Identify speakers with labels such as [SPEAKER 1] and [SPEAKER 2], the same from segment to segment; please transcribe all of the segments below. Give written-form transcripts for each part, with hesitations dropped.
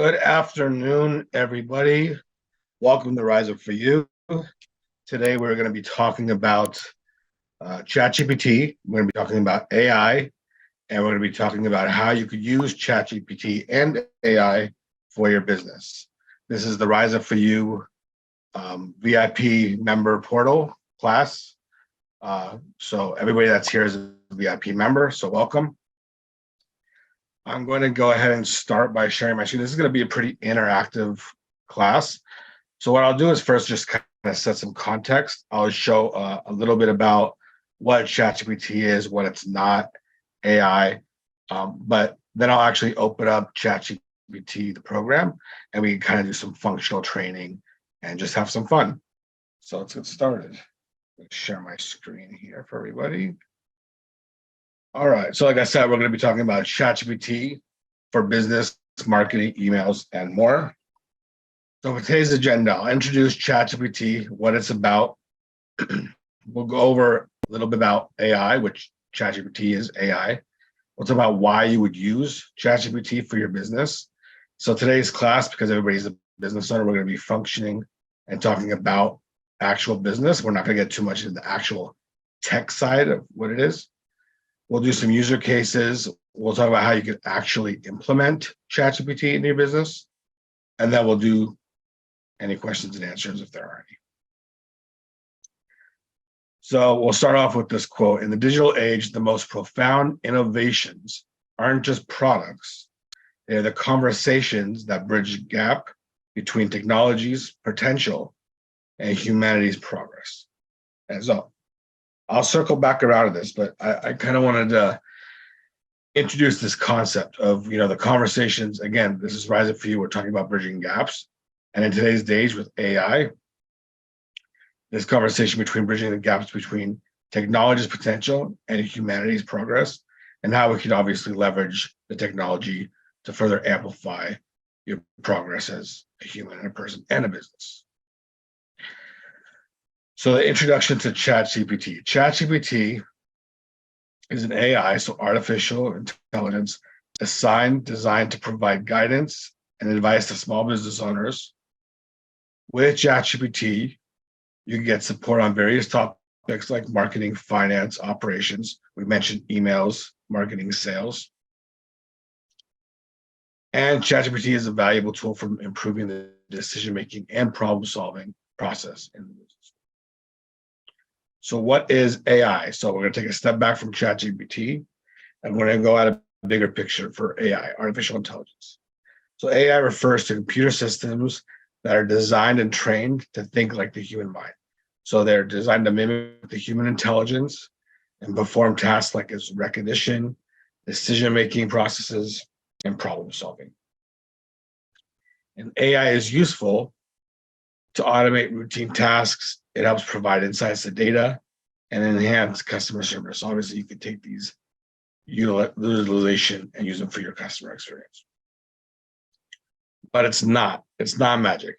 [SPEAKER 1] Good afternoon, everybody. Welcome to Rise Up For You. Today, we're going to be talking about ChatGPT. We're going to be talking about AI, and we're going to be talking about how you could use ChatGPT and AI for your business. This is the Rise Up For You VIP member portal class. So everybody that's here is a VIP member, so welcome. I'm going to go ahead and start by sharing my screen. This is going to be a pretty interactive class. So what I'll do is first just kind of set some context. I'll show a little bit about what ChatGPT is, what it's not, AI, but then I'll actually open up ChatGPT, the program, and we can kind of do some functional training and just have some fun. So let's get started. Let's share my screen here for everybody. All right, so like I said, we're going to be talking about ChatGPT for business, marketing, emails, and more. So for today's agenda, I'll introduce ChatGPT, what it's about. We'll go over a little bit about AI, which ChatGPT is AI. We'll talk about why you would use ChatGPT for your business. So today's class, because everybody's a business owner, we're going to be functioning and talking about actual business. We're not going to get too much into the actual tech side of what it is. We'll do some user cases. We'll talk about how you can actually implement ChatGPT in your business. And then we'll do any questions and answers if there are any. So we'll start off with this quote. In the digital age, the most profound innovations aren't just products. They're the conversations that bridge the gap between technology's potential and humanity's progress. And so I'll circle back around to this, but I kind of wanted to introduce this concept of, the conversations. Again, this is Rise Up For You. We're talking about bridging gaps. And in today's days with AI, this conversation between bridging the gaps between technology's potential and humanity's progress, and how we can obviously leverage the technology to further amplify your progress as a human and a person and a business. So the introduction to ChatGPT. ChatGPT is an AI, so artificial intelligence, designed to provide guidance and advice to small business owners. With ChatGPT, you can get support on various topics like marketing, finance, operations. We mentioned emails, marketing, sales. And ChatGPT is a valuable tool for improving the decision-making and problem-solving process in the business. So what is AI? So we're going to take a step back from ChatGPT, and we're going to go at a bigger picture for AI, artificial intelligence. So AI refers to computer systems that are designed and trained to think like the human mind. So they're designed to mimic the human intelligence and perform tasks like as recognition, decision-making processes, and problem-solving. And AI is useful to automate routine tasks. It helps provide insights to data and enhance customer service. Obviously, you could take these utilization and use them for your customer experience. But it's not magic,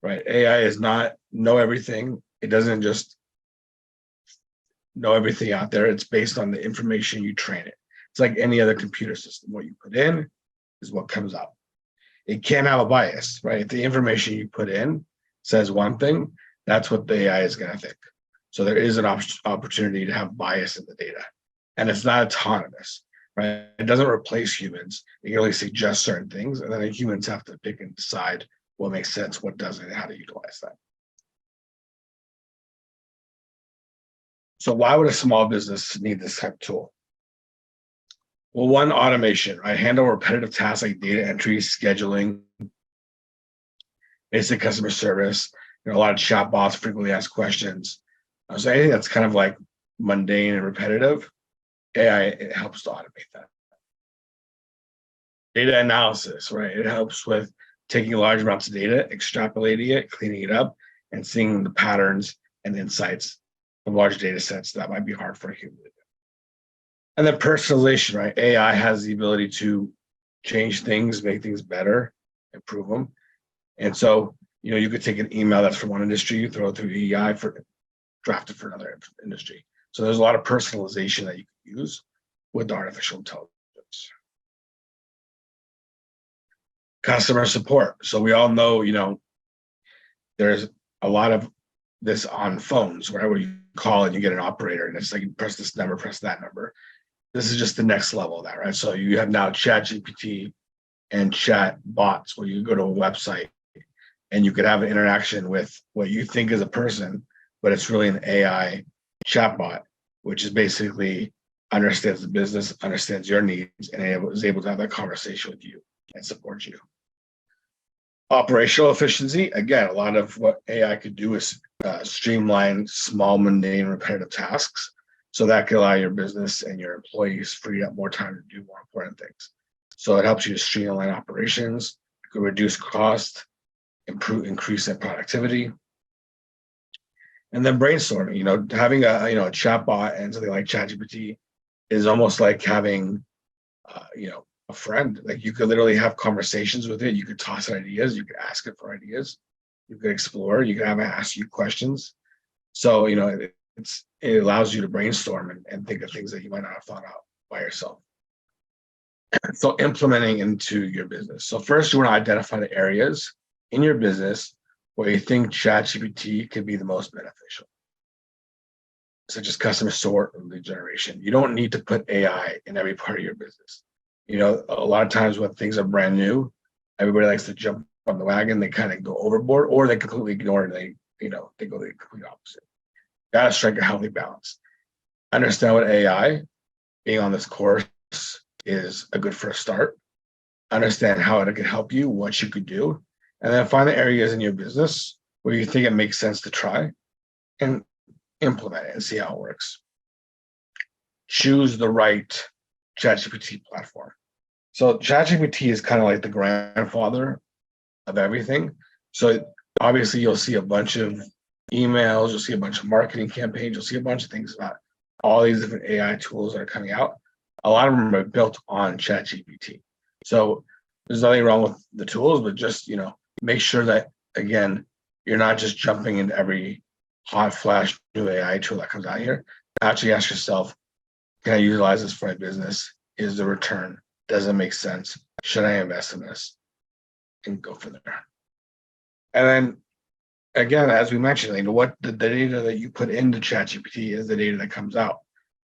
[SPEAKER 1] right? AI is not know everything. It doesn't just know everything out there. It's based on the information you train it. It's like any other computer system. What you put in is what comes out. It can't have a bias, right? If the information you put in says one thing, that's what the AI is going to think. So there is an opportunity to have bias in the data. And it's not autonomous, right? It doesn't replace humans. It can only suggest certain things, and then the humans have to pick and decide what makes sense, what doesn't, and how to utilize that. So why would a small business need this type of tool? Well, one, automation, right? Handle repetitive tasks like data entry, scheduling, basic customer service. A lot of chatbots frequently ask questions. So anything that's kind of like mundane and repetitive, AI, it helps to automate that. Data analysis, right? It helps with taking large amounts of data, extrapolating it, cleaning it up, and seeing the patterns and insights of large data sets that might be hard for a human to do. And then personalization, right? AI has the ability to change things, make things better, improve them. And so, you could take an email that's from one industry, you throw it through AI for draft it for another industry. So there's a lot of personalization that you can use with artificial intelligence. Customer support. So we all know, there's a lot of this on phones, where you call and you get an operator, and it's like, you press this number, press that number. This is just the next level of that, right? So you have now ChatGPT and chat bots, where you go to a website and you could have an interaction with what you think is a person, but it's really an AI chatbot, which is basically understands the business, understands your needs, and is able to have that conversation with you and support you. Operational efficiency. Again, a lot of what AI could do is streamline small, mundane, repetitive tasks. So that could allow your business and your employees free up more time to do more important things. So it helps you to streamline operations, it could reduce cost, increase in productivity. And then brainstorming, having a chatbot and something like ChatGPT is almost like having, a friend. Like, you could literally have conversations with it. You could toss it ideas. You could ask it for ideas. You could explore. You could have it ask you questions. So, it allows you to brainstorm and think of things that you might not have thought out by yourself. So implementing into your business. So first, you want to identify the areas in your business where you think ChatGPT could be the most beneficial, such as customer support or lead generation. You don't need to put AI in every part of your business. A lot of times when things are brand new, everybody likes to jump on the wagon. They kind of go overboard, or they completely ignore it. And they go the complete opposite. Got to strike a healthy balance. Understand what AI, being on this course, is a good first start. Understand how it can help you, what you could do, and then find the areas in your business where you think it makes sense to try and implement it and see how it works. Choose the right ChatGPT platform. So ChatGPT is kind of like the grandfather of everything. So obviously you'll see a bunch of emails, you'll see a bunch of marketing campaigns, you'll see a bunch of things about all these different AI tools that are coming out. A lot of them are built on ChatGPT. So there's nothing wrong with the tools, but just, make sure that, again, you're not just jumping into every hot flash new AI tool that comes out here. Actually ask yourself, can I utilize this for my business? Is the return? Does it make sense? Should I invest in this? And go from there. And then, again, as we mentioned, what the data that you put into ChatGPT is the data that comes out.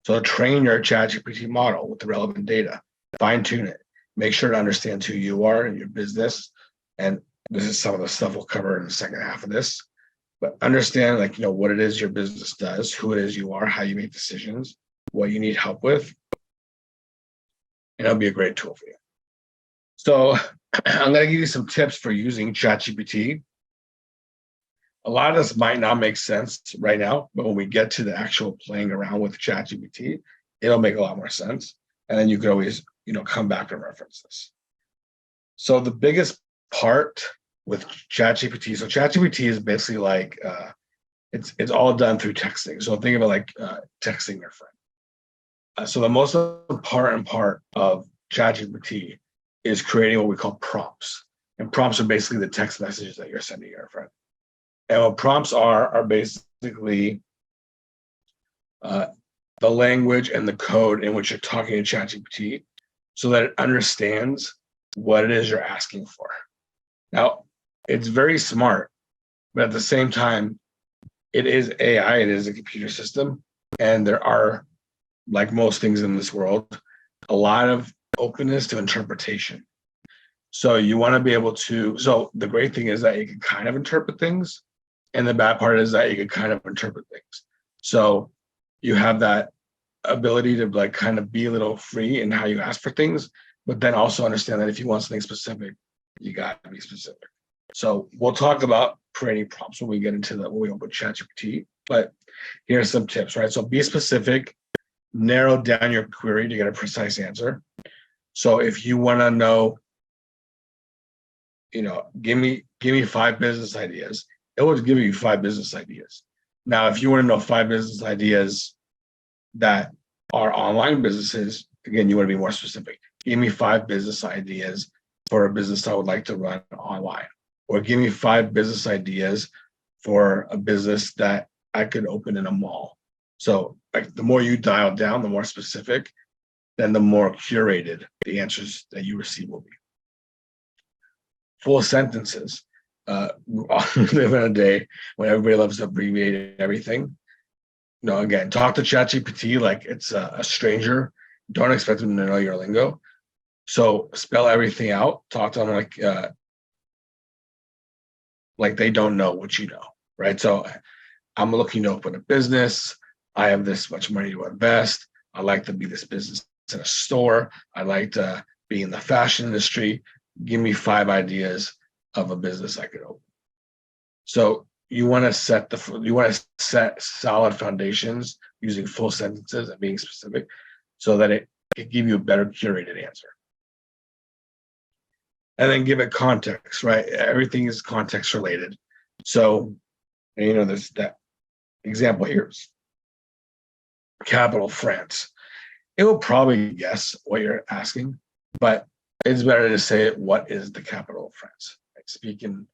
[SPEAKER 1] So train your ChatGPT model with the relevant data, fine tune it, make sure to understand who you are and your business. And this is some of the stuff we'll cover in the second half of this. But understand, what it is your business does, who it is you are, how you make decisions, what you need help with, and it'll be a great tool for you. So I'm going to give you some tips for using ChatGPT. A lot of this might not make sense right now, but when we get to the actual playing around with ChatGPT, it'll make a lot more sense. And then you can always, come back and reference this. So the biggest part with ChatGPT, so ChatGPT is basically like, it's all done through texting. So think of it like texting your friend. So the most important part of ChatGPT is creating what we call prompts. And prompts are basically the text messages that you're sending your friend. And what prompts are basically the language and the code in which you're talking to ChatGPT so that it understands what it is you're asking for. Now, it's very smart, but at the same time, it is AI, it is a computer system, and there are, like most things in this world, a lot of openness to interpretation. So you want to be able to, so the great thing is that you can kind of interpret things, and the bad part is that you can kind of interpret things. So you have that ability to kind of be a little free in how you ask for things, but then also understand that if you want something specific, you got to be specific. So we'll talk about creating prompts when we get into that, when we open ChatGPT, but here's some tips, right? So be specific, narrow down your query to get a precise answer. So if you want to know, give me 5 business ideas, it will give you 5 business ideas. Now, if you want to know 5 business ideas that are online businesses, again, you want to be more specific. Give me 5 business ideas for a business I would like to run online, or give me 5 business ideas for a business that I could open in a mall. So the more you dial down, the more specific, then the more curated the answers that you receive will be. full sentences. We live in a day when everybody loves to abbreviate everything. No, again, talk to ChatGPT like it's a stranger. Don't expect them to know your lingo. So spell everything out. Talk to them like they don't know what you know, right? So I'm looking to open a business. I have this much money to invest. I like to be this business in a store. I like to be in the fashion industry. Give me 5 ideas of a business I could open. So you want to set solid foundations using full sentences and being specific so that it can give you a better curated answer. And then give it context, right? Everything is context related. So, there's that example here is capital France. It will probably guess what you're asking, but it's better to say what is the capital of France. Right? Speak in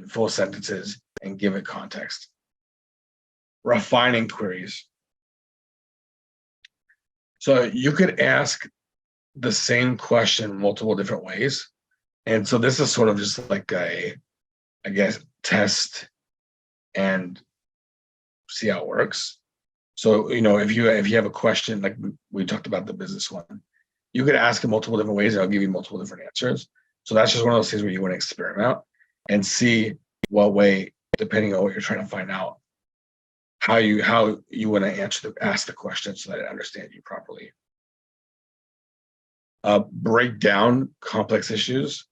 [SPEAKER 1] full sentences and give it context. Refining queries. So you could ask the same question multiple different ways. And so this is sort of just like I guess, test and see how it works. So, if you have a question, like we talked about the business one, you could ask it multiple different ways and I'll give you multiple different answers. So that's just one of those things where you want to experiment and see what way, depending on what you're trying to find out, how you want to ask the question so that it understands you properly. Break down complex issues.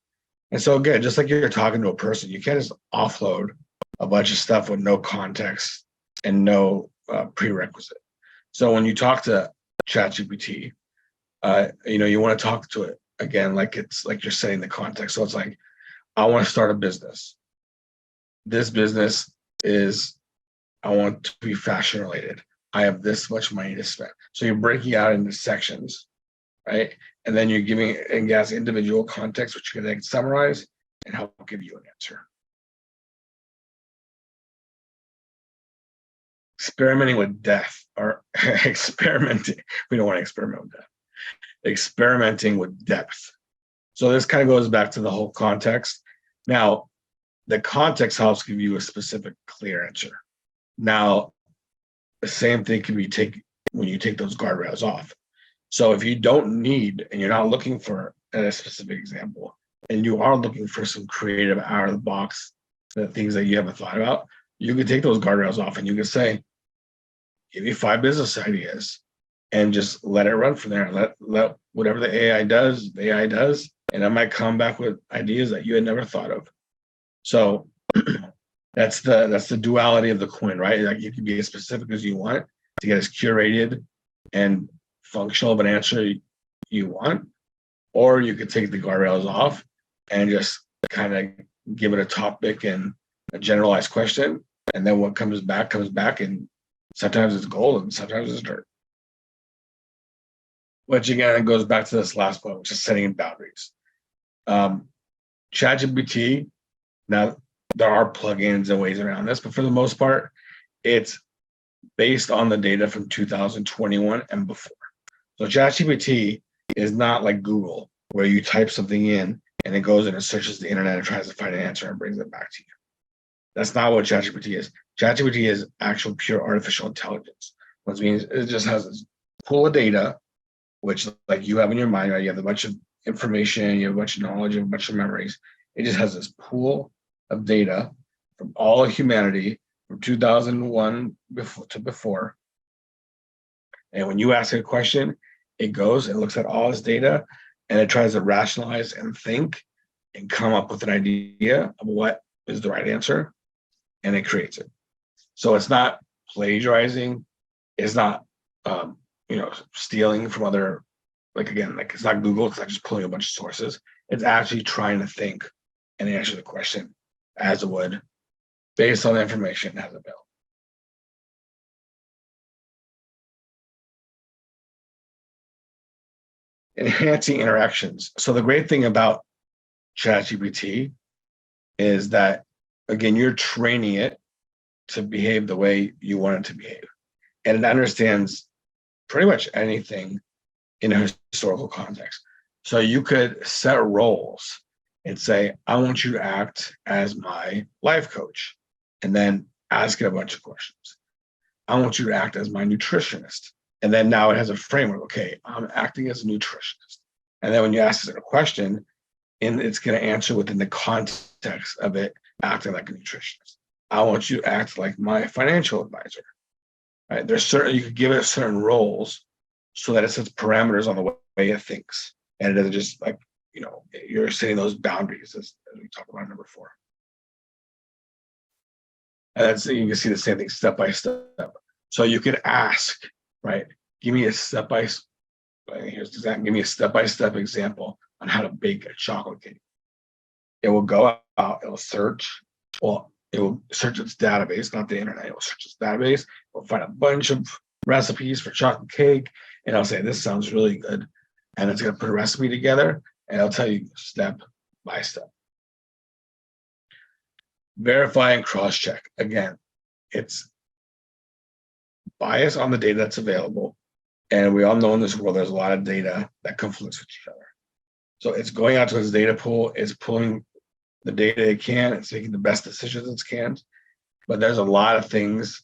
[SPEAKER 1] And so again, just like you're talking to a person, you can't just offload a bunch of stuff with no context and no prerequisite. So when you talk to ChatGPT, you want to talk to it again like it's like you're setting the context. So it's like, I want to start a business. This business is, I want to be fashion related. I have this much money to spend. So you're breaking out into sections, right? And then you're giving and gas individual context, which you can then summarize and help give you an answer. Experimenting with death or experimenting. We don't want to experiment with death. Experimenting with depth. So this kind of goes back to the whole context. Now, the context helps give you a specific, clear answer. Now, the same thing can be when you take those guardrails off. So if you don't need, and you're not looking for a specific example, and you are looking for some creative out of the box, the things that you haven't thought about, you can take those guardrails off and you can say, give me 5 business ideas and just let it run from there. Let whatever the AI does, and I might come back with ideas that you had never thought of. So that's the duality of the coin, right? Like you can be as specific as you want to get as curated and functional of an answer you want, or you could take the guardrails off and just kind of give it a topic and a generalized question, and then what comes back, and sometimes it's gold and sometimes it's dirt. Which again goes back to this last point, which is setting boundaries. ChatGPT, now there are plugins and ways around this, but for the most part, it's based on the data from 2021 and before. So ChatGPT is not like Google, where you type something in and it goes in and searches the internet and tries to find an answer and brings it back to you. That's not what ChatGPT is. ChatGPT is actual pure artificial intelligence, which means it just has this pool of data, which like you have in your mind, right? You have a bunch of information, you have a bunch of knowledge, you have a bunch of memories. It just has this pool of data from all of humanity from 2001 before. And when you ask it a question, it goes and looks at all this data and it tries to rationalize and think and come up with an idea of what is the right answer, and it creates it. So it's not plagiarizing, it's not stealing from other, it's not Google, it's not just pulling a bunch of sources. It's actually trying to think and answer the question as it would based on the information it has available. Enhancing interactions. So the great thing about ChatGPT is that, again, you're training it to behave the way you want it to behave. And it understands pretty much anything in a historical context. So you could set roles and say, I want you to act as my life coach, and then ask it a bunch of questions. I want you to act as my nutritionist. And then now it has a framework. Okay, I'm acting as a nutritionist. And then when you ask it a question, and it's going to answer within the context of it acting like a nutritionist. I want you to act like my financial advisor. Right? There's certain, you could give it certain roles so that it sets parameters on the way it thinks. And it doesn't just like, you're setting those boundaries as we talk about number 4. And that's, you can see the same thing step by step. So you could ask, right? Give me a step by step example on how to bake a chocolate cake. It will go out, it will search, it will search its database, not the internet. It will search its database, it will find a bunch of recipes for chocolate cake, and it'll say, this sounds really good. And it's going to put a recipe together, and it'll tell you step by step. Verify and cross-check. Again, it's bias on the data that's available. And we all know in this world, there's a lot of data that conflicts with each other. So it's going out to its data pool, it's pulling the data it can, it's making the best decisions it can. But there's a lot of things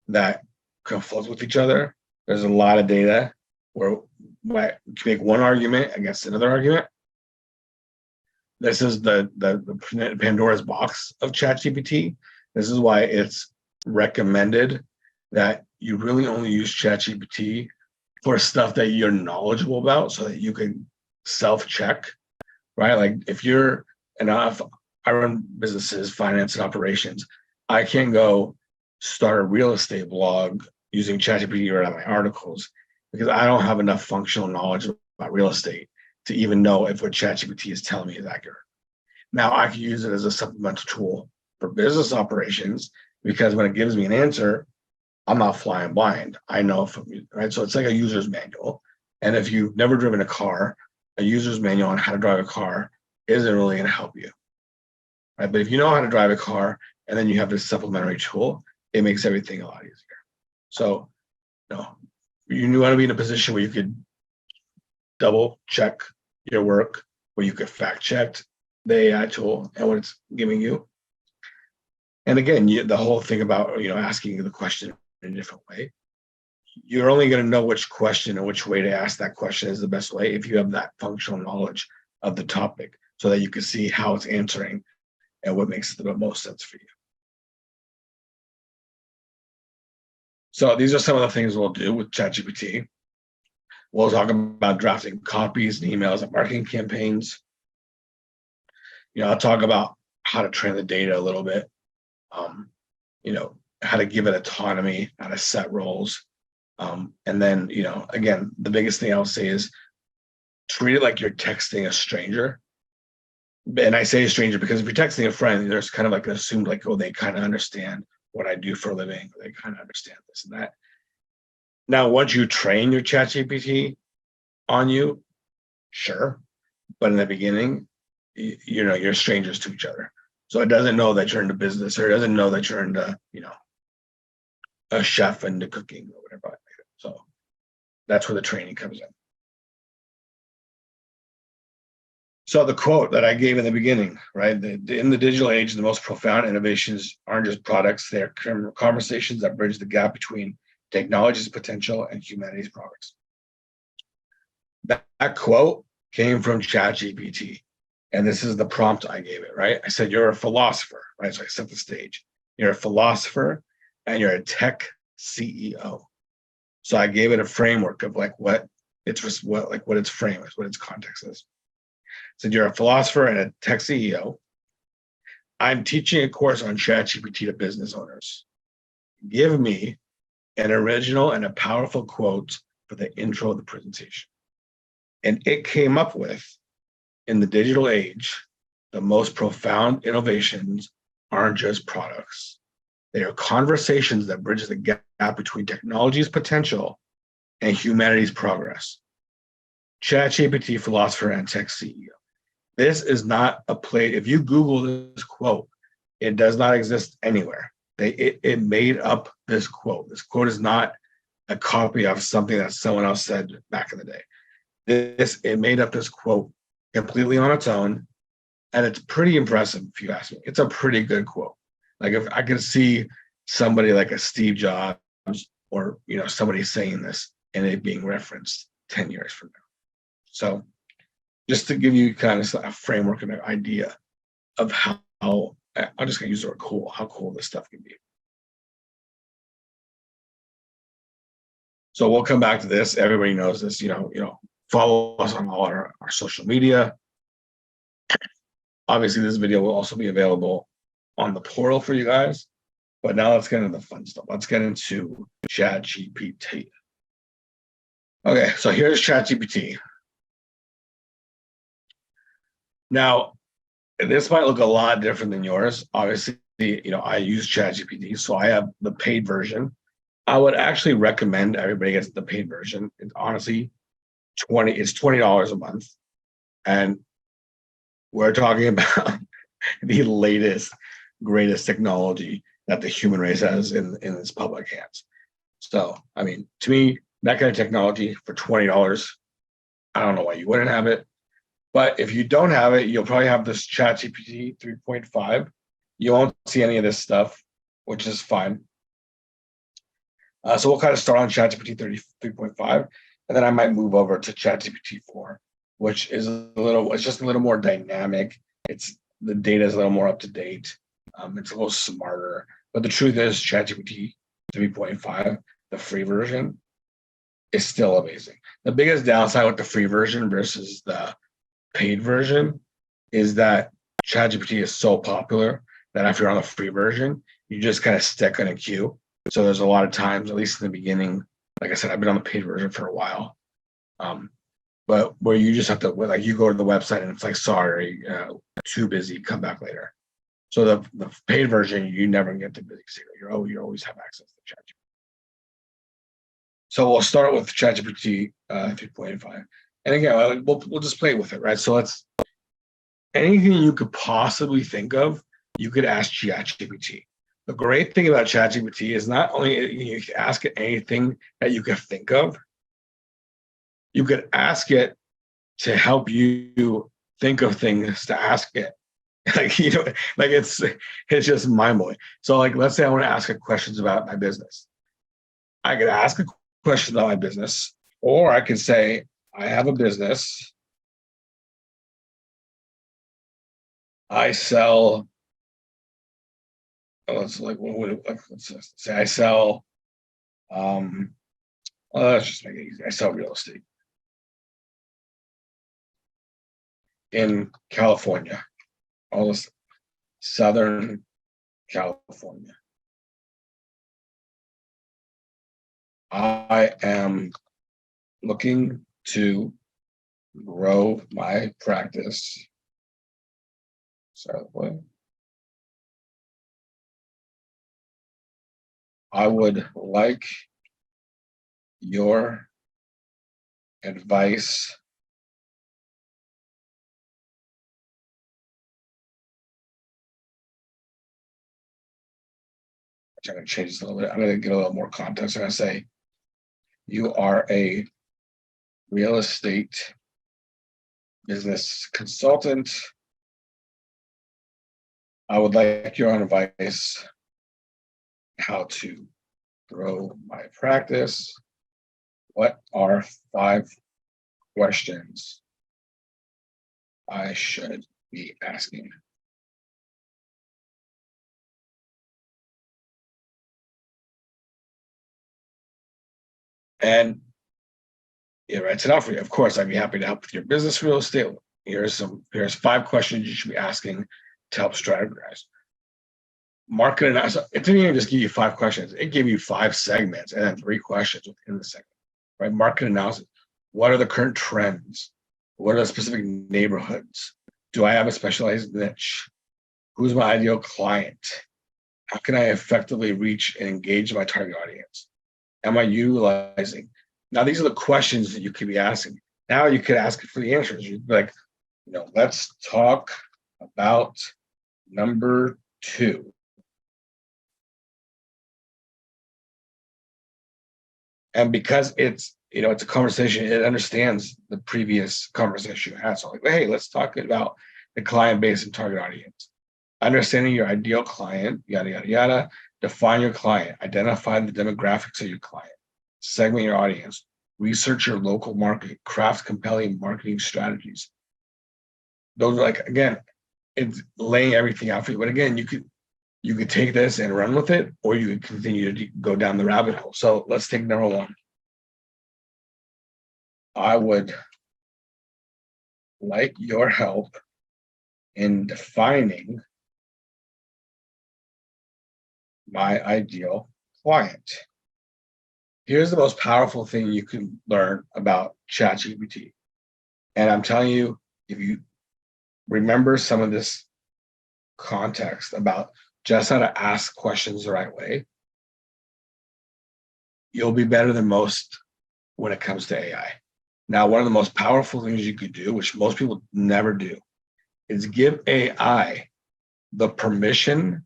[SPEAKER 1] that conflict with each other. There's a lot of data where you can make one argument against another argument. This is the Pandora's box of ChatGPT. This is why it's recommended that you really only use ChatGPT for stuff that you're knowledgeable about so that you can self-check, right? Like if I run businesses, finance and operations, I can't go start a real estate blog using ChatGPT to write my articles because I don't have enough functional knowledge about real estate to even know if what ChatGPT is telling me is accurate. Now I can use it as a supplemental tool for business operations because when it gives me an answer, I'm not flying blind. I know right? So it's like a user's manual. And if you've never driven a car, a user's manual on how to drive a car isn't really going to help you. Right? But if you know how to drive a car and then you have this supplementary tool, it makes everything a lot easier. So, you want to be in a position where you could double check your work, where you could fact check the AI tool and what it's giving you. And again, the whole thing about asking the question in a different way, you're only going to know which question and which way to ask that question is the best way if you have that functional knowledge of the topic so that you can see how it's answering and what makes the most sense for you. So these are some of the things we'll do with ChatGPT. We'll talk about drafting copies and emails and marketing campaigns. I'll talk about how to train the data a little bit. How to give it autonomy, how to set roles. And then, again, the biggest thing I'll say is treat it like you're texting a stranger. And I say a stranger because if you're texting a friend, there's kind of like assumed like, oh, they kind of understand what I do for a living. They kind of understand this and that. Now, once you train your ChatGPT on you, sure. But in the beginning, you're strangers to each other. So it doesn't know that you're into business, or it doesn't know that you're into, a chef into cooking or whatever. So that's where the training comes in. So the quote that I gave in the beginning, right? In the digital age, the most profound innovations aren't just products, they're conversations that bridge the gap between technology's potential and humanity's progress. That quote came from ChatGPT. And this is the prompt I gave it, right? I said, you're a philosopher, right? So I set the stage. You're a philosopher and you're a tech CEO. So I gave it a framework of like what its frame is, what its context is. I said, you're a philosopher and a tech CEO. I'm teaching a course on ChatGPT to business owners. Give me an original and a powerful quote for the intro of the presentation. And it came up with, in the digital age, the most profound innovations aren't just products. They are conversations that bridge the gap between technology's potential and humanity's progress. ChatGPT, philosopher, and tech CEO. This is not a play. If you Google this quote, it does not exist anywhere. It made up this quote. This quote is not a copy of something that someone else said back in the day. It made up this quote completely on its own, And it's pretty impressive if you ask me. It's a pretty good quote. Like if I could see somebody like a Steve Jobs or somebody saying this and it being referenced 10 years from now. So just to give you kind of a framework and an idea of how I'm just gonna use the word cool, how cool this stuff can be. So we'll come back to this. Everybody knows this, follow us on all our social media. Obviously, this video will also be available on the portal for you guys. But now let's get into the fun stuff. Let's get into ChatGPT. Okay, so here's ChatGPT. Now, this might look a lot different than yours. Obviously, I use ChatGPT, so I have the paid version. I would actually recommend everybody gets the paid version. It's honestly $20 a month. And we're talking about the latest, greatest technology that the human race has in its public hands. So, I mean, to me, that kind of technology for $20, I don't know why you wouldn't have it. But if you don't have it, you'll probably have this ChatGPT 3.5. You won't see any of this stuff, which is fine. So we'll kind of start on ChatGPT 3.5, and then I might move over to ChatGPT 4, which is it's just a little more dynamic. The data is a little more up to date. It's a little smarter. But the truth is, ChatGPT 3.5, the free version, is still amazing. The biggest downside with the free version versus the paid version is that ChatGPT is so popular that if you're on the free version, you just kind of stick in a queue. So there's a lot of times, at least in the beginning, like I said, I've been on the paid version for a while, but where you just have to, like, you go to the website and it's like, sorry, too busy, come back later. So the paid version, you never get the busy signal. You always have access to ChatGPT. So we'll start with ChatGPT 3.5. And again, we'll just play with it, right? So anything you could possibly think of, you could ask ChatGPT. The great thing about ChatGPT is not only you can ask it anything that you could think of, you could ask it to help you think of things to ask it. Like it's just mind blowing. So like, let's say I want to ask it questions about my business. I could ask a question about my business, or I could say, I have a business. I sell. Let's say I sell. Let's just make it easy. I sell real estate in California, all this Southern California. I am looking to grow my practice. So what? I would like your advice I'm going to change this a little bit. I'm going to get a little more context. I'm going to say, you are a real estate business consultant. I would like your advice how to grow my practice. What are 5 questions I should be asking? And it writes it out for you. Of course, I'd be happy to help with your business real estate. Here's 5 questions you should be asking to help strategize. Market analysis. It didn't even just give you 5 questions. It gave you 5 segments and then 3 questions within the segment. Right? Market analysis. What are the current trends? What are the specific neighborhoods? Do I have a specialized niche? Who's my ideal client? How can I effectively reach and engage my target audience? Am I utilizing? Now, these are the questions that you could be asking. Now you could ask for the answers. You'd be like, let's talk about number 2. And because it's a conversation, it understands the previous conversation you had. So like, hey, let's talk about the client base and target audience. Understanding your ideal client, yada, yada, yada. Define your client. Identify the demographics of your client. Segment your audience. Research your local market. Craft compelling marketing strategies. Those are like, again, it's laying everything out for you. But again, you could take this and run with it, or you could continue to go down the rabbit hole. So let's take number one. I would like your help in defining my ideal client. Here's the most powerful thing you can learn about ChatGPT. And I'm telling you, if you remember some of this context about just how to ask questions the right way, you'll be better than most when it comes to AI. Now, one of the most powerful things you could do, which most people never do, is give AI the permission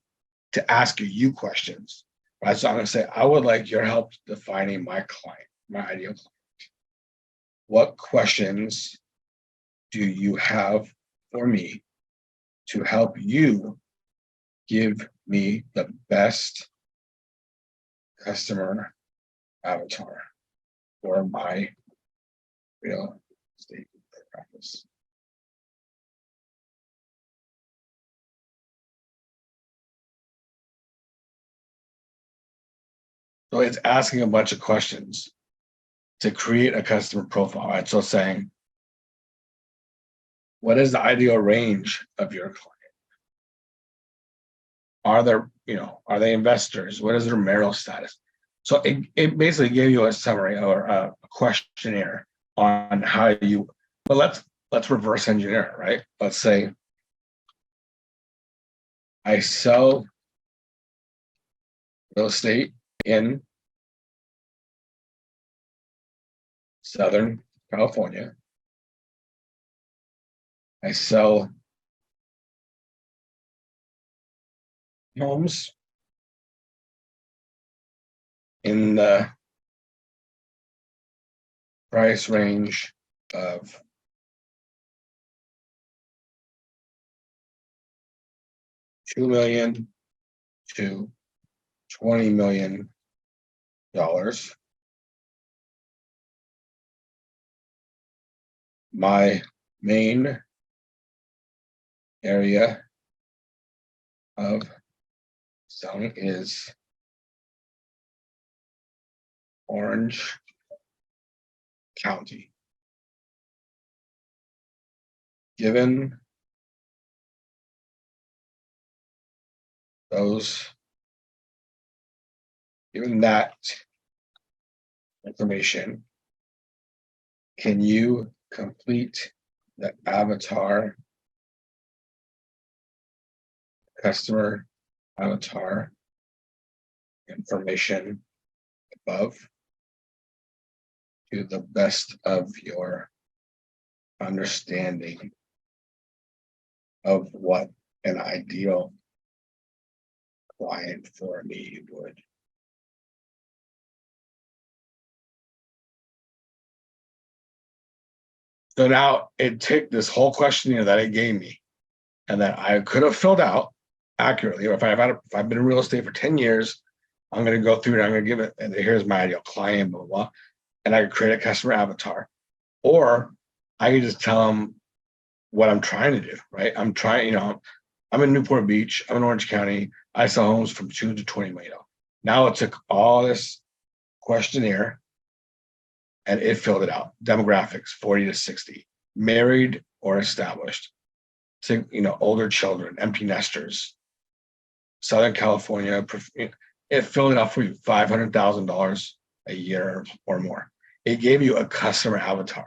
[SPEAKER 1] to ask you questions. Right? So I'm going to say, I would like your help defining my client, my ideal client. What questions do you have for me to help you give me the best customer avatar for my real estate practice? So it's asking a bunch of questions to create a customer profile. Right? So saying, what is the ideal range of your client? Are they investors? What is their marital status? So it basically gave you a summary or a questionnaire on how you, but let's reverse engineer it, right? Let's say I sell real estate in Southern California. I sell homes in the price range of $2 million to $20 million. My main area of selling is Orange County. Given that information, can you complete the avatar, customer avatar information above to the best of your understanding of what an ideal client for me would? So now it took this whole questionnaire that it gave me and that I could have filled out accurately. If I've been in real estate for 10 years, I'm going to go through it. I'm going to give it, and here's my ideal client, blah, blah, blah. And I could create a customer avatar. Or I could just tell them what I'm trying to do, right? I'm in Newport Beach. I'm in Orange County. I sell homes from $2 to $20 million. Now it took all this questionnaire and it filled it out. Demographics, 40 to 60, married or established, older children, empty nesters, Southern California. It filled it out for you, $500,000 a year or more. It gave you a customer avatar.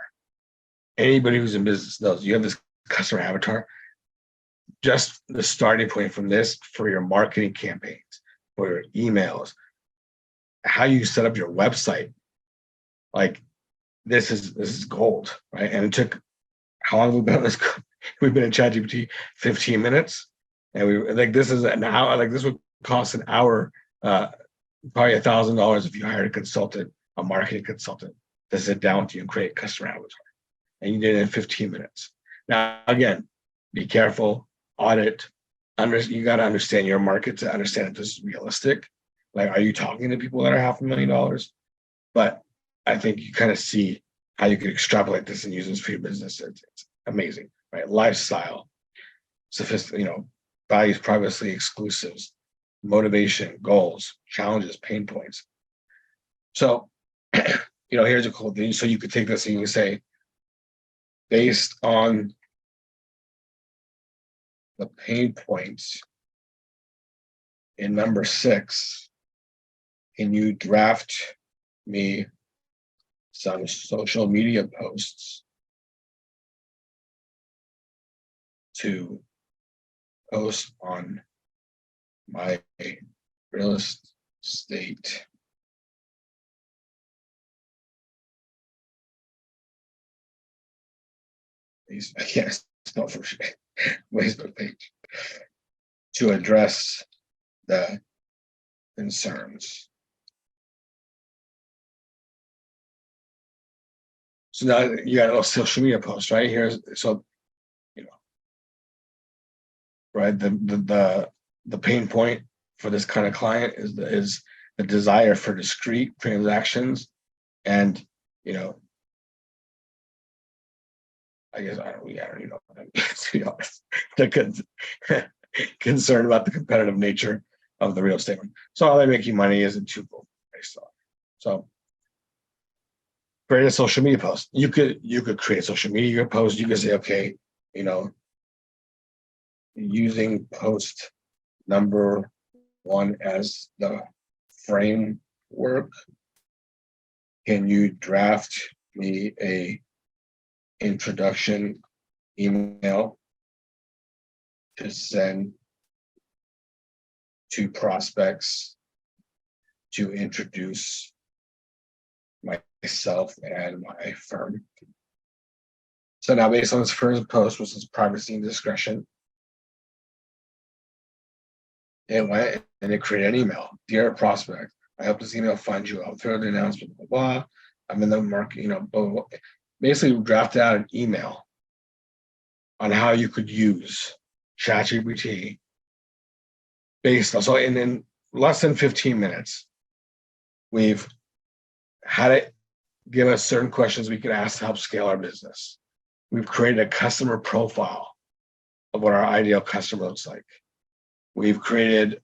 [SPEAKER 1] Anybody who's in business knows you have this customer avatar. Just the starting point from this for your marketing campaigns, for your emails, how you set up your website. Like this is gold, right? And it took, how long have we been on this? We've been in ChatGPT 15 minutes, and we like this is an hour. Like this would cost an hour, probably $1,000 if you hired a consultant, a marketing consultant, to sit down with you and create a customer avatar, and you did it in 15 minutes. Now, again, be careful, audit. You got to understand your market to understand if this is realistic. Like, are you talking to people that are $500,000? But I think you kind of see how you could extrapolate this and use this for your business. It's amazing, right? Lifestyle, values, privacy, exclusives, motivation, goals, challenges, pain points. So, here's a cool thing. So you could take this and you can say, based on the pain points in number 6, can you draft me some social media posts to post on my real estate Facebook page to address the concerns. So now you got a social media post, right? Right, the pain point for this kind of client is the desire for discrete transactions, and I guess I don't even know what that means, to be honest. They're concerned about the competitive nature of the real estate one. So how they make you money isn't too cool based on. So create a social media post. You could create a social media post. You could say, okay, using post number 1 as the framework, can you draft me a introduction email to send to prospects to introduce myself and my firm? So now, based on this first post, which is privacy and discretion, it went and it created an email. Dear prospect, I hope this email finds you out. Through the announcement, blah, blah, blah. I'm in the market, blah, blah, blah. Basically drafted out an email on how you could use ChatGPT based on. So in less than 15 minutes, we've had it give us certain questions we could ask to help scale our business. We've created a customer profile of what our ideal customer looks like. We've created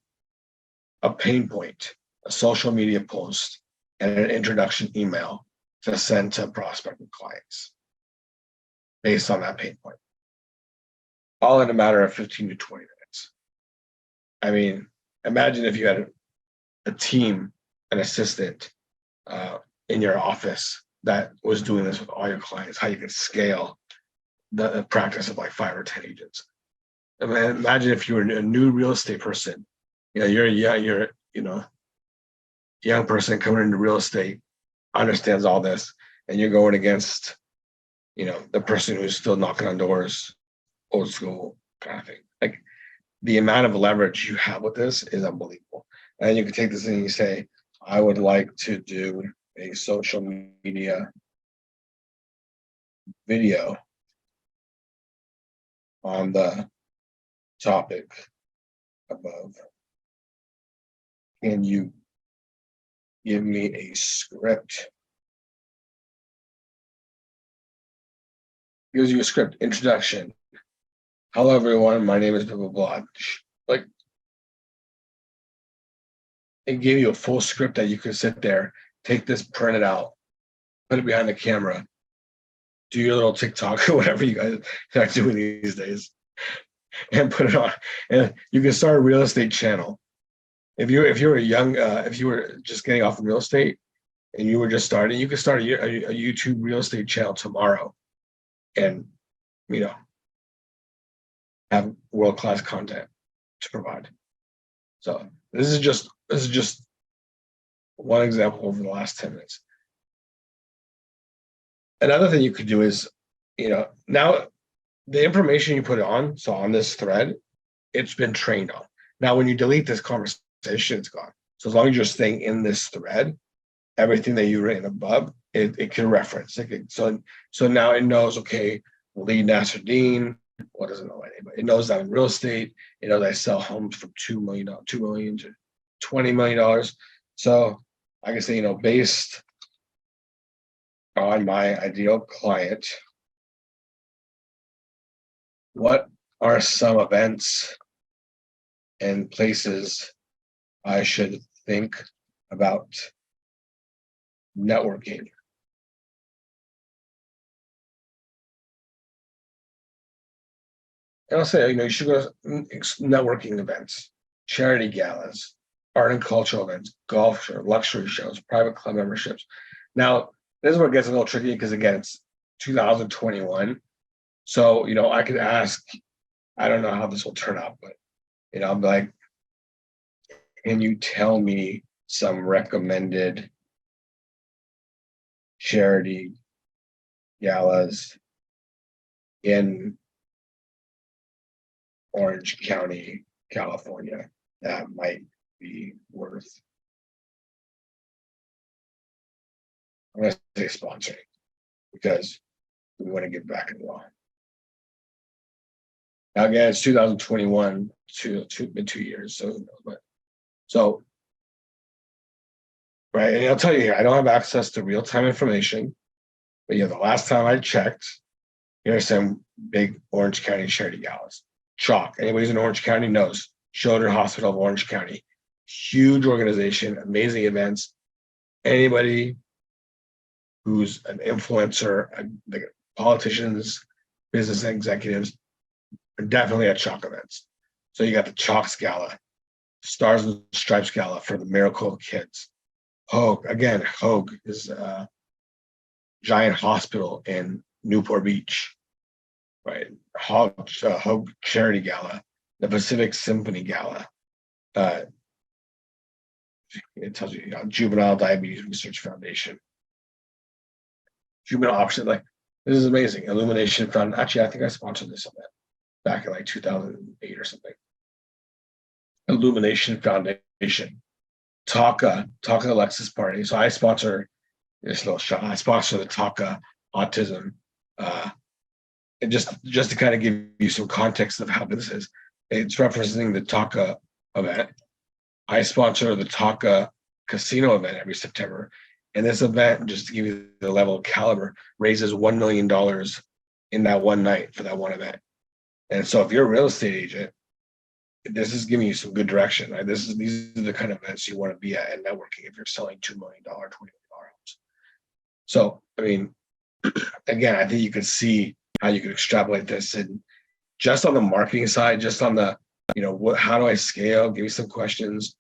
[SPEAKER 1] a pain point, a social media post, and an introduction email to send to prospective clients based on that pain point, all in a matter of 15 to 20 minutes. I mean, imagine if you had a team, an assistant in your office that was doing this with all your clients, how you could scale the practice of like 5 or 10 agents. I mean, imagine if you were a new real estate person, you're young person coming into real estate, understands all this, and you're going against, the person who's still knocking on doors, old school kind of thing. Like, the amount of leverage you have with this is unbelievable. And you can take this and you say, I would like to do a social media video on the topic above. Can you give me a script? Gives you a script, introduction. Hello, everyone. My name is blah, blah, blah. Like, it gave you a full script that you could sit there, take this, print it out, put it behind the camera, do your little TikTok or whatever you guys are doing these days, and put it on. And you can start a real estate channel. If you were just getting off of real estate and you were just starting, you could start a YouTube real estate channel tomorrow, and have world-class content to provide. So this is just one example over the last 10 minutes. Another thing you could do is, now the information you put on, so on this thread, it's been trained on. Now, when you delete this conversation, it's gone. So as long as you're staying in this thread, everything that you've written above, it can reference. So now it knows, okay, Lee Nasruddin Well, it doesn't know anybody. It knows that I'm in real estate. It knows I sell homes for $2 million, $2 million to $20 million. So I can say, based on my ideal client, what are some events and places I should think about networking? And I'll say, you should go to networking events, charity galas, art and cultural events, golf shows, luxury shows, private club memberships. Now, this is where it gets a little tricky because, again, it's 2021. So, I could ask, I don't know how this will turn out, but, I'm like, can you tell me some recommended charity galas in Orange County, California, that might be worth, I'm going to say, sponsoring, because we want to give back as well. Now, again, it's 2021, been 2 years, so right, and I'll tell you here, I don't have access to real-time information, but the last time I checked, here's some big Orange County charity galas. CHOC, anybody who's in Orange County knows, Children's Hospital of Orange County, huge organization, amazing events. Anybody who's an influencer, like politicians, business executives, are definitely at CHOC events. So you got the CHOC's Gala, Stars and Stripes Gala for the Miracle Kids. Hogue is a giant hospital in Newport Beach, right? Hogue Charity Gala, the Pacific Symphony Gala. It tells you, Juvenile Diabetes Research Foundation, Juvenile Option. Like, this is amazing. Illumination Fund. Actually, I think I sponsored this event back in like 2008 or something. Illumination Foundation, Taka Alexis Party. So I sponsor this little shot. I sponsor the Taka Autism, and just to kind of give you some context of how this is. It's referencing the Taka event. I sponsor the Taka Casino event every September, and this event, just to give you the level of caliber, raises $1 million in that one night for that one event. And so, if you're a real estate agent, this is giving you some good direction. Right? These are the kind of events you want to be at networking if you're selling $2 million, $20 million homes. So, I mean, again, I think you could see how you could extrapolate this, and just on the marketing side, just on the, how do I scale? Give me some questions.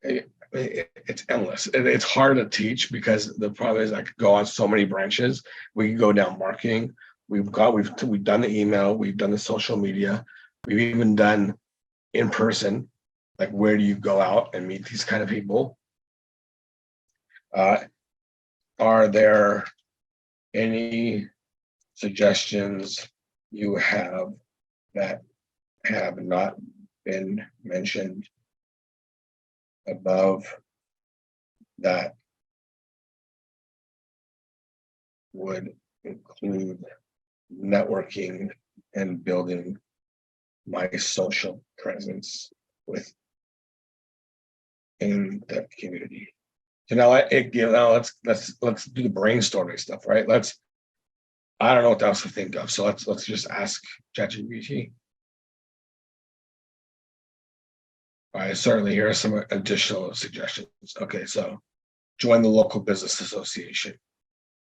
[SPEAKER 1] It's endless. It's hard to teach because the problem is I could go on so many branches. We can go down marketing. We've done the email. We've done the social media. We've even done in person. Like, where do you go out and meet these kind of people? Are there any suggestions you have that have not been mentioned above that would include networking and building my social presence within the community? So now let's do the brainstorming stuff, right? I don't know what else to think of, so let's just ask ChatGPT. All right, certainly here are some additional suggestions. Okay, so join the local business association,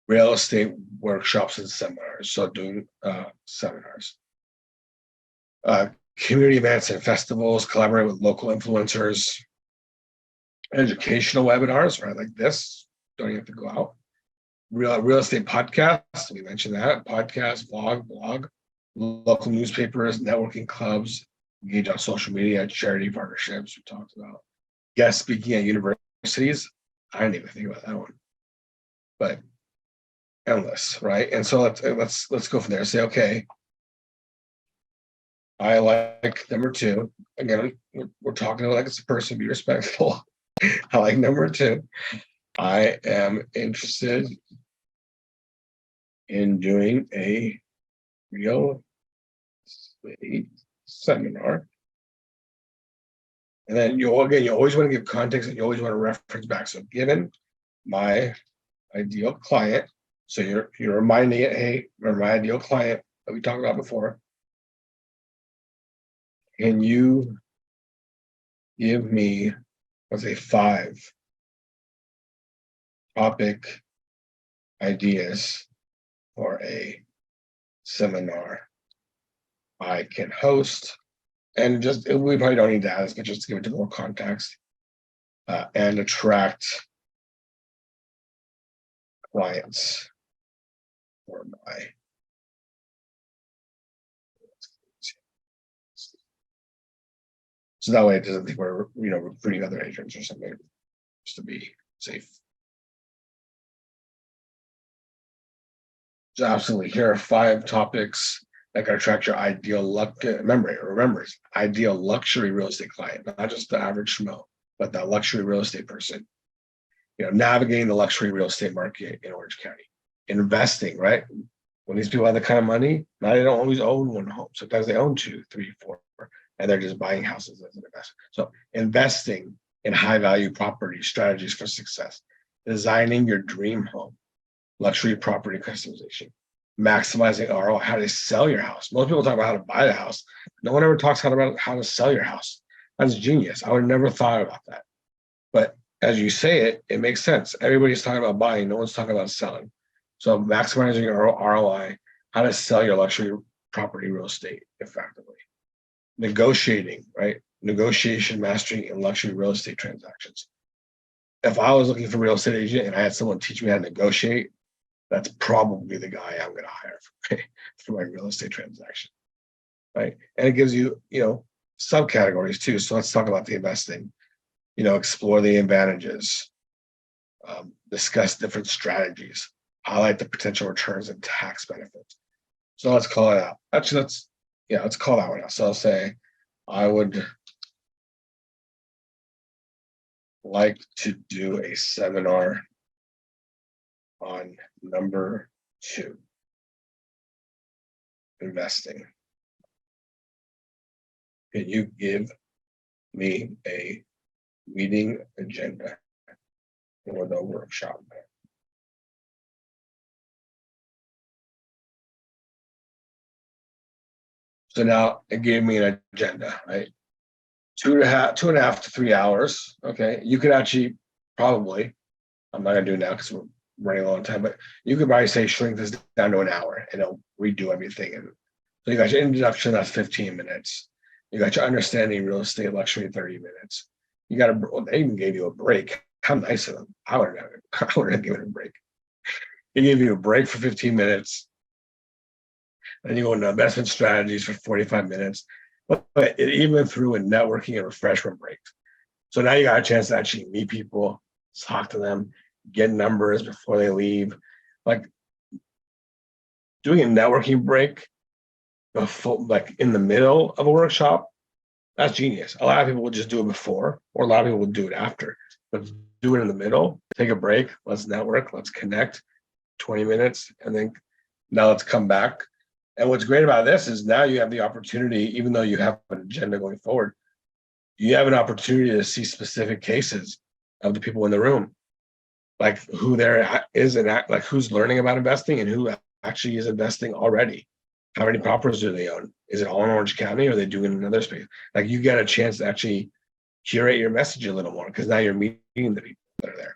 [SPEAKER 1] real estate workshops and seminars. So doing seminars, community events and festivals, collaborate with local influencers, educational webinars, right? Like this, don't you have to go out? Real estate podcasts, we mentioned that, podcast, blog, local newspapers, networking clubs, engage on social media, charity partnerships, we talked about. Guest speaking at universities, I didn't even think about that one, but endless, right? And so let's go from there. Say, okay, I like number two. Again, we're talking like it's a person, be respectful. I like number two. I am interested in doing a real estate seminar. And then you always want to give context and you always want to reference back. So given my ideal client, so you're reminding it, hey, remember my ideal client that we talked about before. Can you give me, let's say, 5 topic ideas for a seminar I can host? And just we probably don't need to ask, but just to give it more context and attract clients for my. So that way it doesn't think we're recruiting other agents or something, just to be safe. So absolutely, here are 5 topics that can attract your ideal remember, ideal luxury real estate client, not just the average schmo, but the luxury real estate person. Navigating the luxury real estate market in Orange County, investing, right? When these people have the kind of money, now they don't always own one home. Sometimes they own 2, 3, 4, and they're just buying houses as an investment. So investing in high value property strategies for success, designing your dream home, luxury property customization, maximizing ROI, how to sell your house. Most people talk about how to buy the house. No one ever talks about how to sell your house. That's genius. I would have never thought about that. But as you say it, it makes sense. Everybody's talking about buying. No one's talking about selling. So maximizing your ROI, how to sell your luxury property real estate effectively. Negotiating, right? Negotiation mastery in luxury real estate transactions. If I was looking for a real estate agent and I had someone teach me how to negotiate, that's probably the guy I'm going to hire for my real estate transaction, right? And it gives you, subcategories too. So let's talk about the investing. Explore the advantages, discuss different strategies, highlight the potential returns and tax benefits. So let's call it out. Actually, let's call that one out. So I'll say, I would like to do a seminar on number 2, investing. Can you give me a meeting agenda for the workshop? So now it gave me an agenda, right? 2.5 to 3 hours. Okay. You could actually probably, I'm not gonna do it now because we're running a long time, but you could probably say shrink this down to an hour and it'll redo everything. And so you got your introduction, that's 15 minutes. You got your understanding real estate luxury, 30 minutes. They even gave you a break. How nice of them. I would have given a break. They gave you a break for 15 minutes. Then you go into investment strategies for 45 minutes. But it even threw a networking and refreshment break. So now you got a chance to actually meet people, talk to them, get numbers before they leave. Like doing a networking break like in the middle of a workshop, that's genius. A lot of people will just do it before, or a lot of people will do it after. But do it in the middle, take a break, let's network, let's connect, 20 minutes, and then now let's come back. And what's great about this is now you have the opportunity, even though you have an agenda going forward, you have an opportunity to see specific cases of the people in the room, like who there is and like who's learning about investing and who actually is investing already. How many properties do they own? Is it all in Orange County or are they doing it in another space? Like you get a chance to actually curate your message a little more because now you're meeting the people that are there.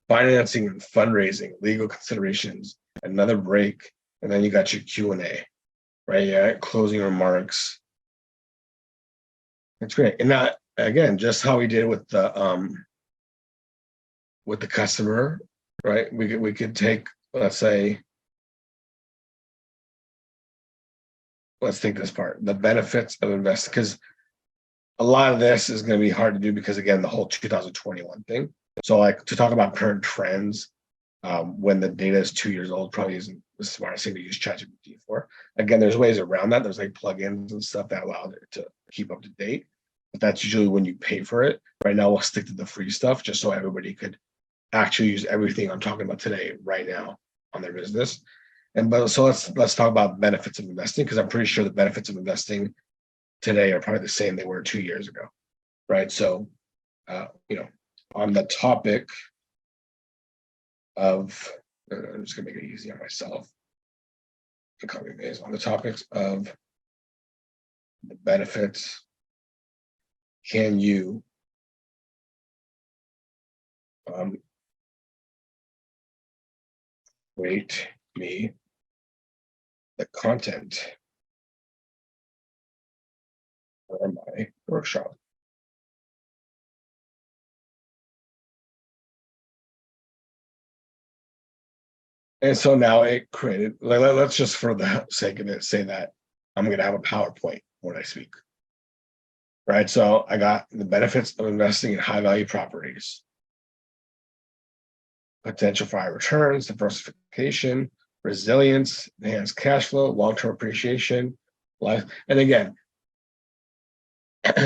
[SPEAKER 1] Financing and fundraising, legal considerations, another break, and then you got your Q&A, right? Yeah, closing remarks. That's great. And that again, just how we did with the customer, right? We could take, let's take this part, the benefits of investing, because a lot of this is going to be hard to do because again, the whole 2021 thing. So like to talk about current trends when the data is 2 years old probably isn't the smartest thing to use ChatGPT for. Again, there's ways around that. There's like plugins and stuff that allow it to keep up to date. But that's usually when you pay for it. Right now, we'll stick to the free stuff just so everybody could actually use everything I'm talking about today right now. on their business. So let's talk about benefits of investing, because I'm pretty sure the benefits of investing today are probably the same they were 2 years ago, right? So, on the topic of, I'm just gonna make it easy on myself. On the topics of the benefits, can you rate me the content for my workshop? And so now it created, let's just for the sake of it, say that I'm going to have a PowerPoint when I speak, right? So I got the benefits of investing in high value properties, potential for high returns, diversification, resilience, enhanced cash flow, long-term appreciation, life. And again,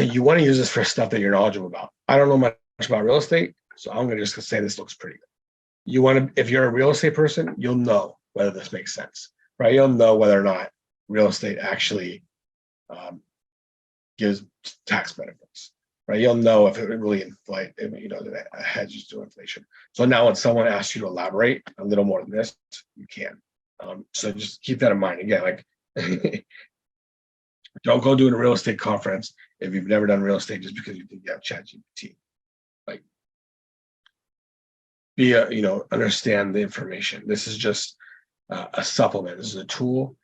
[SPEAKER 1] you want to use this for stuff that you're knowledgeable about. I don't know much about real estate, so I'm going to just say this looks pretty good. You want to, if you're a real estate person, you'll know whether this makes sense, right? You'll know whether or not real estate actually gives tax benefits, right? You'll know if it really hedges to inflation. So now when someone asks you to elaborate a little more than this, you can. So just keep that in mind. Again, like don't go doing a real estate conference if you've never done real estate just because you think you have ChatGPT. Like, understand the information. This is just a supplement. This is a tool,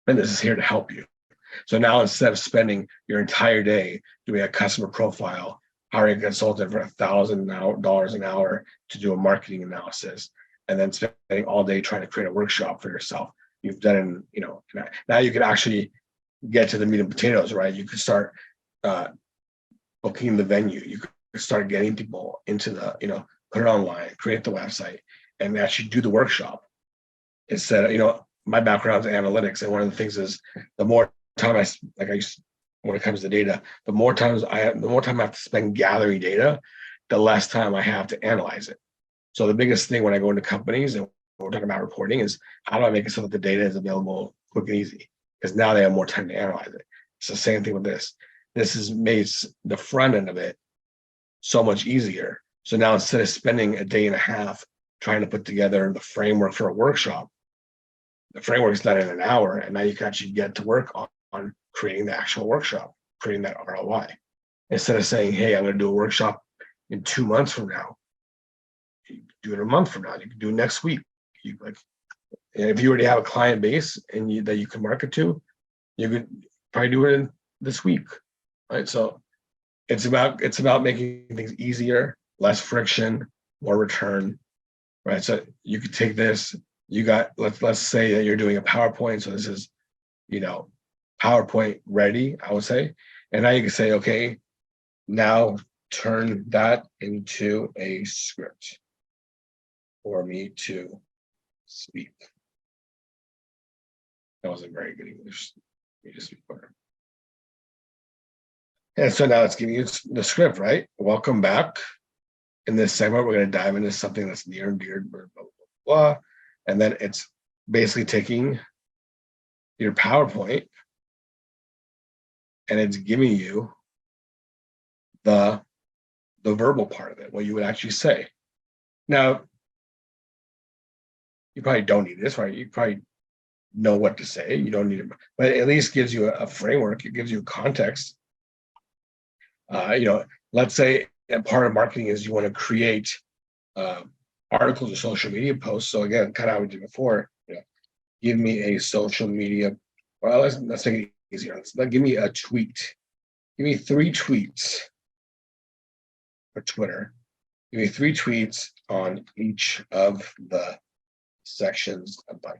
[SPEAKER 1] and this is here to help you. So now instead of spending your entire day doing a customer profile, hiring a consultant for $1,000 an hour to do a marketing analysis, and then spending all day trying to create a workshop for yourself, you've done, now you can actually get to the meat and potatoes, right? You could start booking the venue. You could start getting people into put it online, create the website, and actually do the workshop. Instead of, my background is analytics, and one of the things is the more time when it comes to data, the more time I have to spend gathering data, the less time I have to analyze it. So the biggest thing when I go into companies and we're talking about reporting is how do I make it so that the data is available quick and easy? Because now they have more time to analyze it. It's the same thing with this. This has made the front end of it so much easier. So now instead of spending a day and a half trying to put together the framework for a workshop, the framework is done in an hour, and now you can actually get to work on creating the actual workshop, creating that ROI. Instead of saying, hey, I'm going to do a workshop in 2 months from now, you can do it a month from now, you can do it next week. And if you already have a client base and that you can market to, you could probably do it in this week, right? So it's about making things easier, less friction, more return, right? So you could take this. Let's say that you're doing a PowerPoint. So this is, PowerPoint ready, I would say. And now you can say, okay, now turn that into a script for me to speak. That wasn't very good English. Let me just speak better. And so now it's giving you the script, right? Welcome back. In this segment, we're going to dive into something that's near and dear, blah, blah, blah. And then it's basically taking your PowerPoint and it's giving you the verbal part of it, what you would actually say. Now, you probably don't need this, right? You probably know what to say. You don't need it, but it at least gives you a framework. It gives you context. Let's say part of marketing is you want to create articles or social media posts. So again, kind of how we did before, give me a social media. Well, let's make it easier. Give me a tweet. Give me 3 tweets for Twitter. Give me 3 tweets on each of the sections above.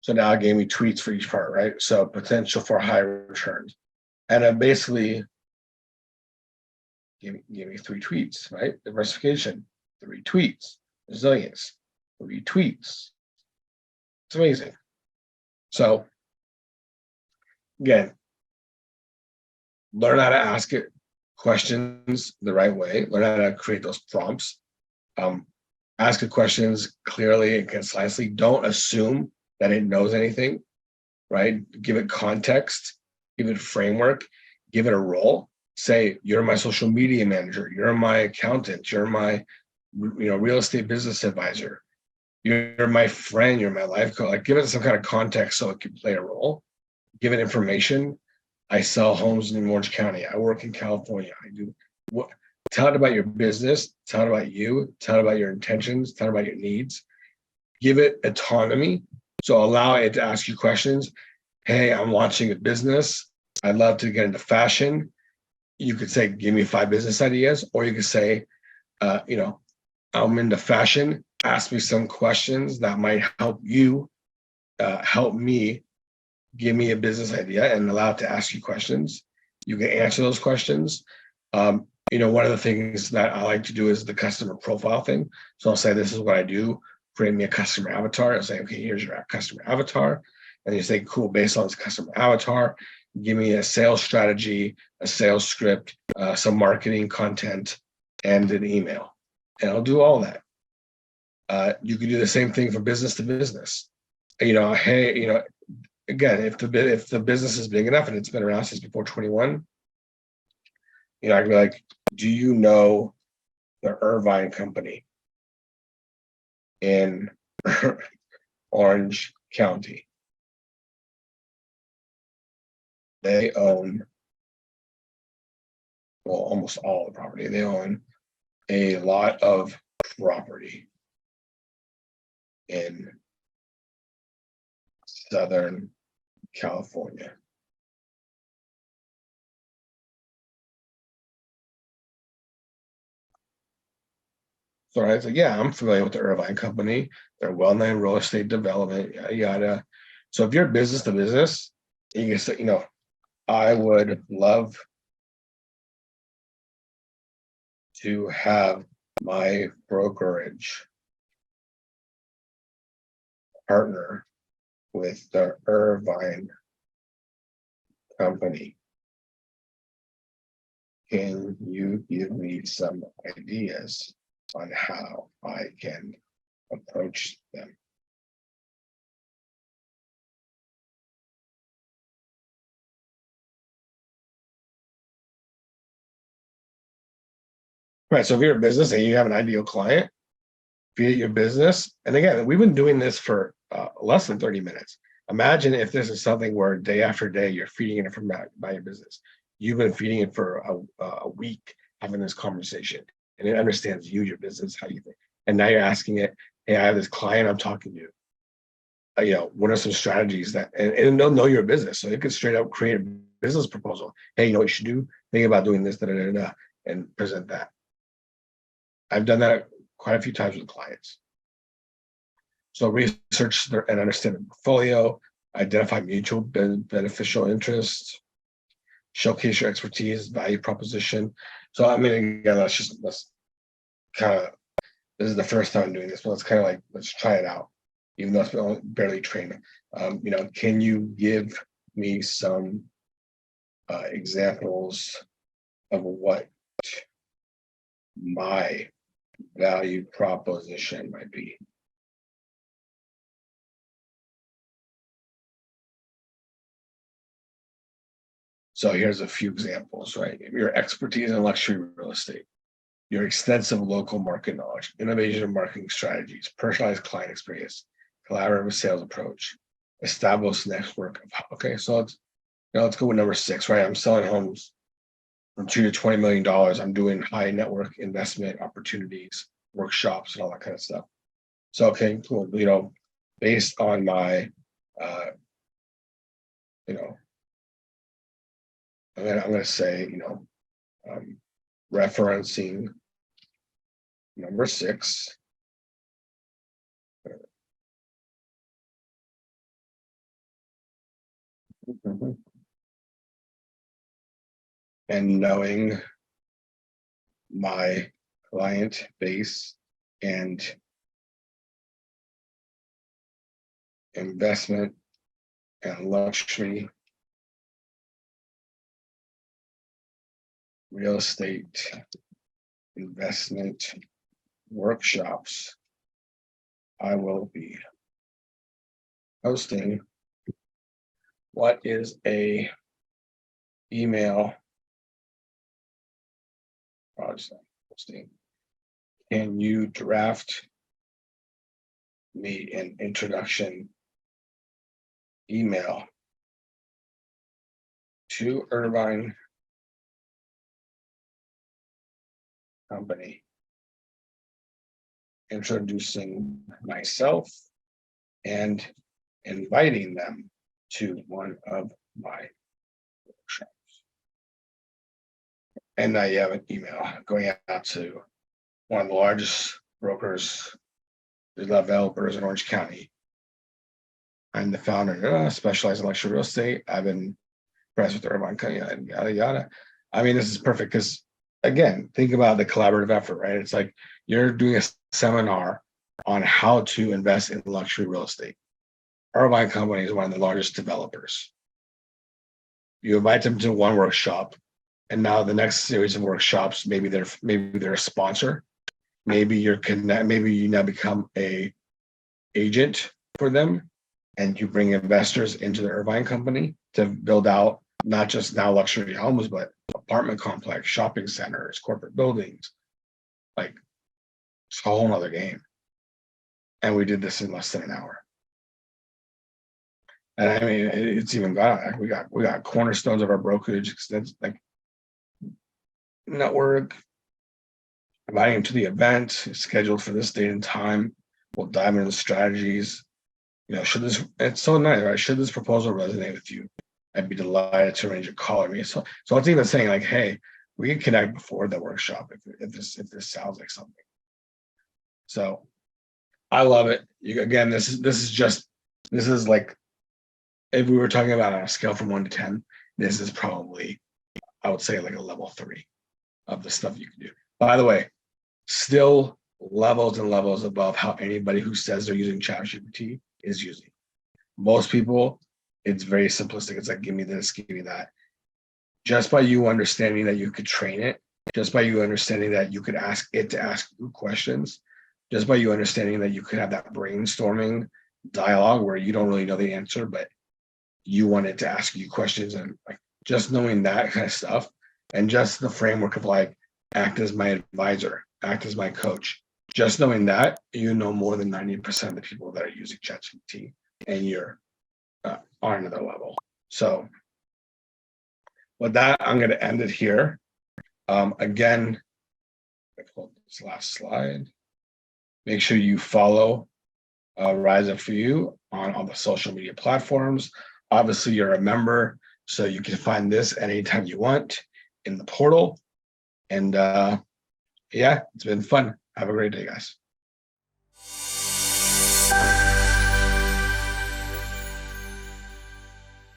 [SPEAKER 1] So now it gave me tweets for each part, right? So potential for high returns. And then basically give me 3 tweets, right? Diversification, 3 tweets. Resilience, 3 tweets. It's amazing. So again, learn how to ask it questions the right way, learn how to create those prompts, ask the questions clearly and concisely. Don't assume that it knows anything, right? Give it context, give it framework, give it a role. Say, you're my social media manager, you're my accountant, you're my real estate business advisor, you're my friend, you're my life coach. Like, give it some kind of context so it can play a role. Give it information. I sell homes in Orange County. I work in California. I do what? Tell it about your business. Tell it about you. Tell it about your intentions. Tell it about your needs. Give it autonomy. So allow it to ask you questions. Hey, I'm launching a business. I'd love to get into fashion. You could say, give me 5 business ideas, or you could say, I'm into fashion. Ask me some questions that might help you, help me, give me a business idea, and allow it to ask you questions. You can answer those questions. One of the things that I like to do is the customer profile thing. So I'll say, this is what I do. Create me a customer avatar. I'll say, okay, here's your customer avatar. And you say, cool, based on this customer avatar, give me a sales strategy, a sales script, some marketing content, and an email. And I'll do all that. You can do the same thing from business to business. Hey, again, if the business is big enough and it's been around since before 21, I can be like, do you know the Irvine company in Orange County? They own, well, almost all the property. They own a lot of property in Southern California. So I was like, yeah, I'm familiar with the Irvine company. They're well-known real estate development, yada yada. So if you're business to business, you can say, I would love to have my brokerage partner with the Irvine company. Can you give me some ideas on how I can approach them? Right. So if you're a business and you have an ideal client, be it your business, and again, we've been doing this for less than 30 minutes. Imagine if this is something where day after day you're feeding it from by your business. You've been feeding it for a week, having this conversation, and it understands you, your business, how you think. And now you're asking it, hey, I have this client I'm talking to. What are some strategies and they'll know your business. So it could straight up create a business proposal. Hey, you know what you should do? Think about doing this, and present that. I've done that quite a few times with clients. So research and understand the portfolio, identify mutual beneficial interests, showcase your expertise, value proposition. So I mean, again, let's kind of, this is the first time I'm doing this, but let's kind of like, let's try it out, even though it's been barely trained. Can you give me some examples of what my value proposition might be? So here's a few examples, right? Your expertise in luxury real estate, your extensive local market knowledge, innovative marketing strategies, personalized client experience, collaborative sales approach, established network of, okay, so let's go with number 6, right? I'm selling homes from $2 to $20 million. I'm doing high network investment opportunities, workshops, and all that kind of stuff. So, okay, cool. Based on my, I'm gonna say, referencing number 6. And knowing my client base and investment and luxury real estate investment workshops I will be hosting. What is a email project hosting? Can you draft me an introduction email to Irvine Company, introducing myself and inviting them to one of my workshops? And now you have an email going out to one of the largest brokers, developers in Orange County. I'm the founder, specialized in luxury real estate. I've been impressed with the Irvine Company, yada, yada. I mean, this is perfect because, again, think about the collaborative effort, right? It's like you're doing a seminar on how to invest in luxury real estate. Irvine Company is one of the largest developers. You invite them to one workshop, and now the next series of workshops, maybe they're a sponsor, maybe maybe you now become a agent for them, and you bring investors into the Irvine Company to build out not just now luxury homes, but apartment complex, shopping centers, corporate buildings. Like, it's a whole nother game. And we did this in less than an hour. And I mean, it's even got we got cornerstones of our brokerage like network, inviting them to the event scheduled for this date and time. We'll dive into the strategies. It's so nice, right? Should this proposal resonate with you, I'd be delighted to arrange a call with me. So it's even saying like, hey, we can connect before the workshop if this sounds like something. So I love it. Again, this is like, if we were talking about on a scale from 1 to 10, this is probably, I would say, like a level 3 of the stuff you can do. By the way, still levels and levels above how anybody who says they're using ChatGPT is using. Most people, it's very simplistic. It's like, give me this, give me that. Just by you understanding that you could train it, just by you understanding that you could ask it to ask you questions, just by you understanding that you could have that brainstorming dialogue where you don't really know the answer, but you want it to ask you questions, and like just knowing that kind of stuff, and just the framework of like, act as my advisor, act as my coach. Just knowing that, you know more than 90% of the people that are using ChatGPT, and you're on another level. So with that, I'm going to end it here. Again, this last slide. Make sure you follow Rise Up For You on all the social media platforms. Obviously, you're a member, so you can find this anytime you want in the portal. And yeah, it's been fun. Have a great day, guys.